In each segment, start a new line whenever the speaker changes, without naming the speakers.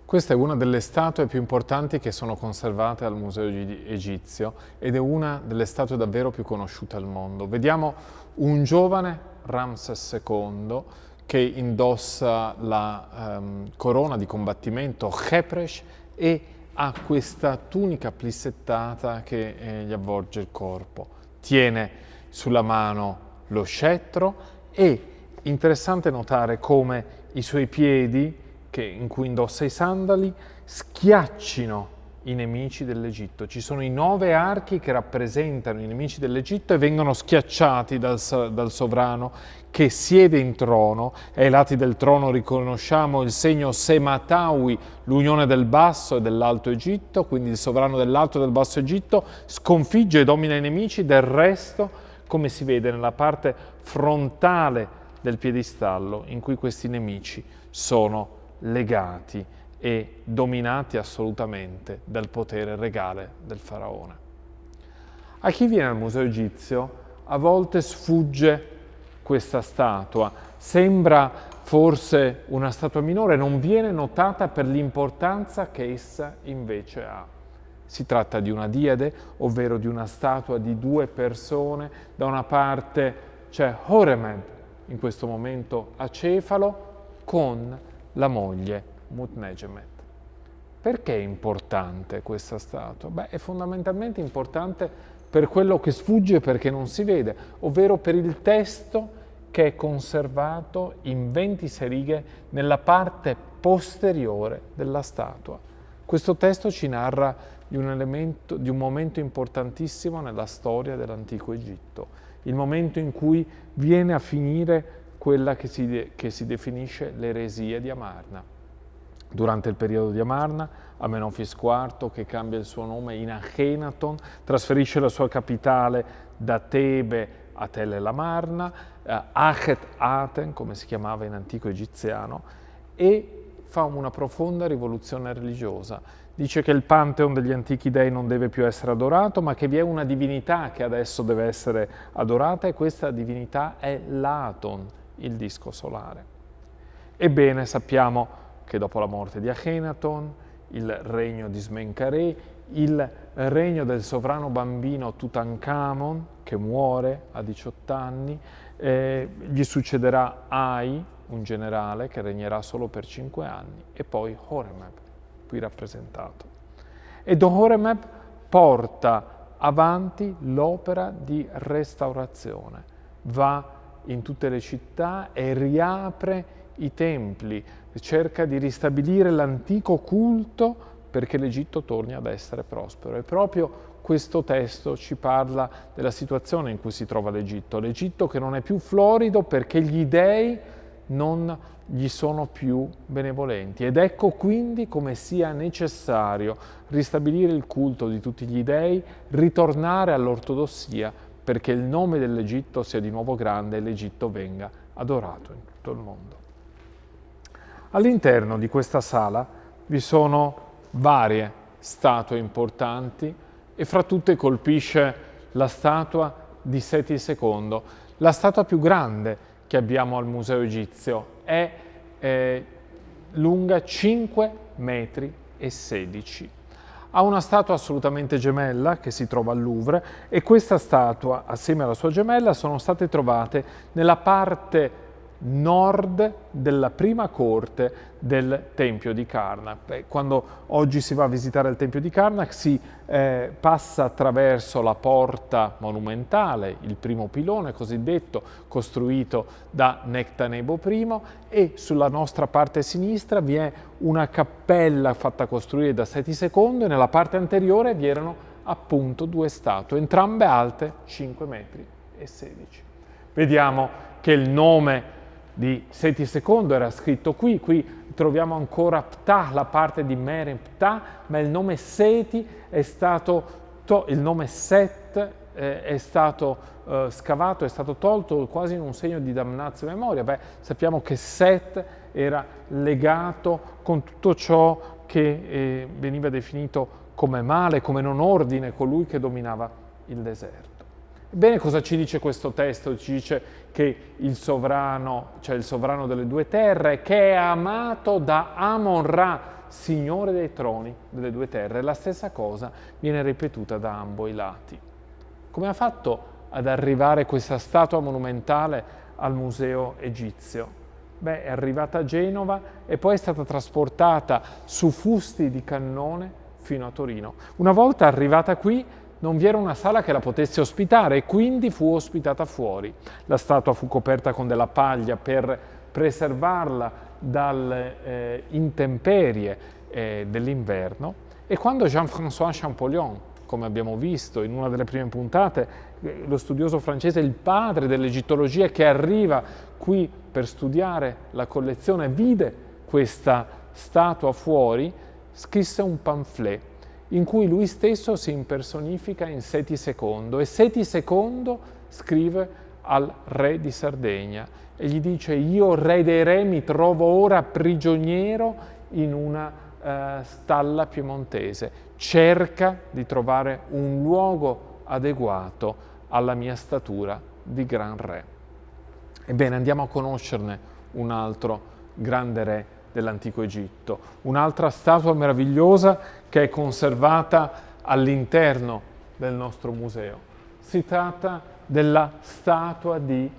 Questa è una delle statue più importanti che sono conservate al Museo Egizio ed è una delle statue davvero più conosciute al mondo. Vediamo un giovane Ramses II che indossa la corona di combattimento Khepres e ha questa tunica plissettata che gli avvolge il corpo. Tiene sulla mano lo scettro e interessante notare come i suoi piedi, in cui indossa i sandali, schiaccino i nemici dell'Egitto. Ci sono i 9 archi che rappresentano i nemici dell'Egitto e vengono schiacciati dal sovrano che siede in trono, e ai lati del trono riconosciamo il segno Sematawi, l'unione del Basso e dell'Alto Egitto, quindi il sovrano dell'Alto e del Basso Egitto sconfigge e domina i nemici. Del resto, come si vede nella parte frontale del piedistallo, in cui questi nemici sono legati e dominati assolutamente dal potere regale del faraone. A chi viene al Museo Egizio a volte sfugge questa statua, sembra forse una statua minore, non viene notata per l'importanza che essa invece ha. Si tratta di una diade, ovvero di una statua di 2 persone. Da una parte c'è Horemheb, in questo momento acefalo, con la moglie Mutnegemet. Perché è importante questa statua? Beh, è fondamentalmente importante per quello che sfugge perché non si vede, ovvero per il testo che è conservato in 26 righe nella parte posteriore della statua. Questo testo ci narra di un momento importantissimo nella storia dell'antico Egitto, il momento in cui viene a finire quella che si definisce l'eresia di Amarna. Durante il periodo di Amarna, Amenofis IV, che cambia il suo nome in Akhenaton, trasferisce la sua capitale da Tebe a Tel el Amarna, Achet Aten, come si chiamava in antico egiziano, e fa una profonda rivoluzione religiosa. Dice che il Pantheon degli antichi dei non deve più essere adorato, ma che vi è una divinità che adesso deve essere adorata, e questa divinità è l'Aton, il disco solare. Ebbene, sappiamo che dopo la morte di Akhenaton, il regno di Smenkhare, il regno del sovrano bambino Tutankhamon, che muore a 18 anni, gli succederà Ai, un generale che regnerà solo per 5 anni, e poi Horemheb, qui rappresentato. Ed Horemheb porta avanti l'opera di restaurazione, va in tutte le città e riapre i templi, cerca di ristabilire l'antico culto perché l'Egitto torni ad essere prospero. E proprio questo testo ci parla della situazione in cui si trova l'Egitto che non è più florido perché gli dei non gli sono più benevolenti. Ed ecco quindi come sia necessario ristabilire il culto di tutti gli dei, ritornare all'ortodossia, perché il nome dell'Egitto sia di nuovo grande e l'Egitto venga adorato in tutto il mondo. All'interno di questa sala vi sono varie statue importanti e fra tutte colpisce la statua di Seti II, la statua più grande che abbiamo al Museo Egizio. È lunga 5 metri e 16. Ha una statua assolutamente gemella che si trova al Louvre, e questa statua, assieme alla sua gemella, sono state trovate nella parte nord della prima corte del Tempio di Karnak. Quando oggi si va a visitare il Tempio di Karnak si passa attraverso la porta monumentale, il primo pilone cosiddetto, costruito da Nectanebo I, e sulla nostra parte sinistra vi è una cappella fatta costruire da Seti II, e nella parte anteriore vi erano appunto 2 statue, entrambe alte 5 metri e 16. Vediamo che il nome di Seti II era scritto qui troviamo ancora Ptah, la parte di Meren Ptah, ma il nome Seti è stato, il nome Set è stato scavato, è stato tolto quasi in un segno di damnatio memoria. Sappiamo che Set era legato con tutto ciò che veniva definito come male, come non ordine, colui che dominava il deserto. Ebbene, cosa ci dice questo testo? Ci dice che il sovrano, cioè il sovrano delle due terre, che è amato da Amon-Ra, signore dei troni delle due terre. La stessa cosa viene ripetuta da ambo i lati. Come ha fatto ad arrivare questa statua monumentale al museo egizio? Beh, è arrivata a Genova e poi è stata trasportata su fusti di cannone fino a Torino. Una volta arrivata qui non vi era una sala che la potesse ospitare e quindi fu ospitata fuori. La statua fu coperta con della paglia per preservarla dalle intemperie dell'inverno, e quando Jean-François Champollion, come abbiamo visto in una delle prime puntate, lo studioso francese, il padre dell'egittologia, che arriva qui per studiare la collezione, vide questa statua fuori, scrisse un pamphlet in cui lui stesso si impersonifica in Seti II, e Seti II scrive al re di Sardegna e gli dice: io, re dei re, mi trovo ora prigioniero in una stalla piemontese, cerca di trovare un luogo adeguato alla mia statura di gran re. Ebbene, andiamo a conoscerne un altro grande re dell'antico Egitto, un'altra statua meravigliosa che è conservata all'interno del nostro museo. Si tratta della statua di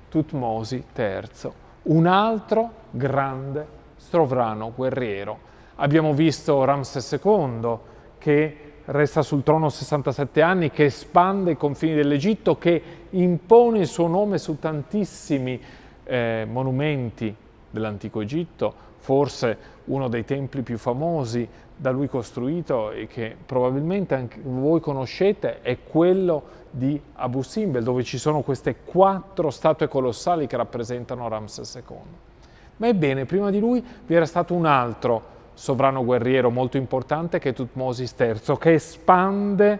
Thutmose III, un altro grande sovrano guerriero. Abbiamo visto Ramses II, che resta sul trono 67 anni, che espande i confini dell'Egitto, che impone il suo nome su tantissimi monumenti dell'antico Egitto. Forse uno dei templi più famosi da lui costruito e che probabilmente anche voi conoscete è quello di Abu Simbel, dove ci sono queste 4 statue colossali che rappresentano Ramses II. Ma ebbene, prima di lui vi era stato un altro sovrano guerriero molto importante, che è Thutmose III, che espande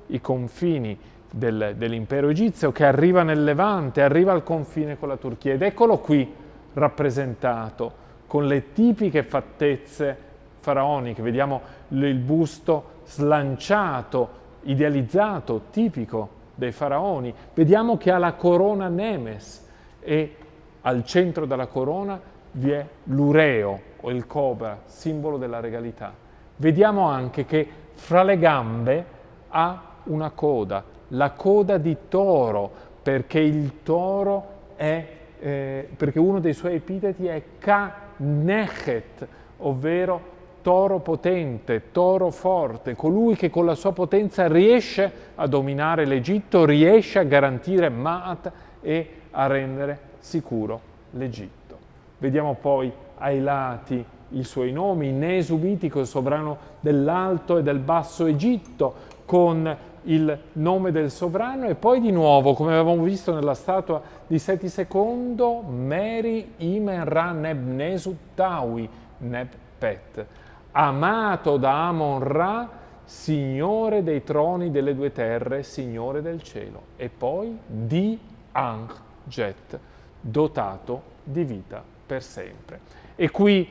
i confini dell'impero egizio, che arriva nel Levante, arriva al confine con la Turchia, ed eccolo qui rappresentato con le tipiche fattezze faraoniche. Vediamo il busto slanciato, idealizzato, tipico dei faraoni. Vediamo che ha la corona Nemes e al centro della corona vi è l'ureo o il cobra, simbolo della regalità. Vediamo anche che fra le gambe ha una coda, la coda di toro, perché il toro è perché uno dei suoi epiteti è Ka-Nechet, ovvero toro potente, toro forte, colui che con la sua potenza riesce a dominare l'Egitto, riesce a garantire Ma'at e a rendere sicuro l'Egitto. Vediamo poi ai lati i suoi nomi: Nesubitico, il sovrano dell'Alto e del Basso Egitto, con il nome del sovrano, e poi di nuovo, come avevamo visto nella statua di Seti II, Meri Imen-Ra Neb-Nesu Tawi Neb-Pet, amato da Amon-Ra, signore dei troni delle due terre, signore del cielo, e poi di Ankh-Jet, dotato di vita per sempre. E qui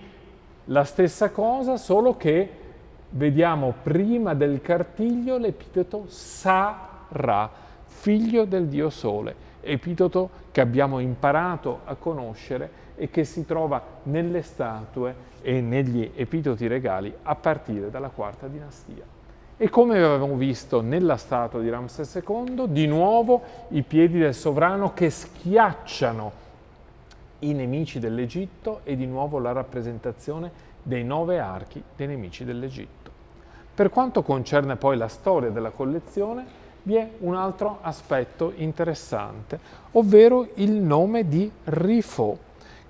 la stessa cosa, solo che vediamo prima del cartiglio l'epiteto Sa-Ra, figlio del dio Sole, epiteto che abbiamo imparato a conoscere e che si trova nelle statue e negli epiteti regali a partire dalla IV dinastia. E come avevamo visto nella statua di Ramses II, di nuovo i piedi del sovrano che schiacciano i nemici dell'Egitto, e di nuovo la rappresentazione dei 9 archi dei nemici dell'Egitto. Per quanto concerne poi la storia della collezione, vi è un altro aspetto interessante, ovvero il nome di Riffaut,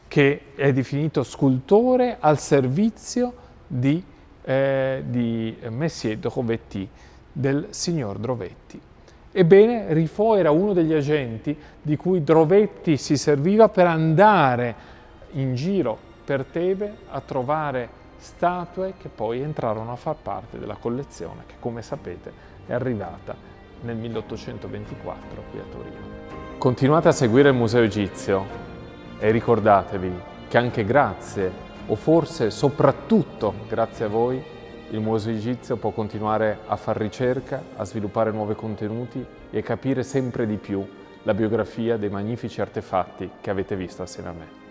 che è definito scultore al servizio di Messier Drovetti, del signor Drovetti. Ebbene, Riffaut era uno degli agenti di cui Drovetti si serviva per andare in giro per Tebe a trovare statue che poi entrarono a far parte della collezione, che, come sapete, è arrivata nel 1824 qui a Torino. Continuate a seguire il Museo Egizio e ricordatevi che anche grazie, o forse soprattutto grazie a voi, il Museo Egizio può continuare a far ricerca, a sviluppare nuovi contenuti e capire sempre di più la biografia dei magnifici artefatti che avete visto assieme a me.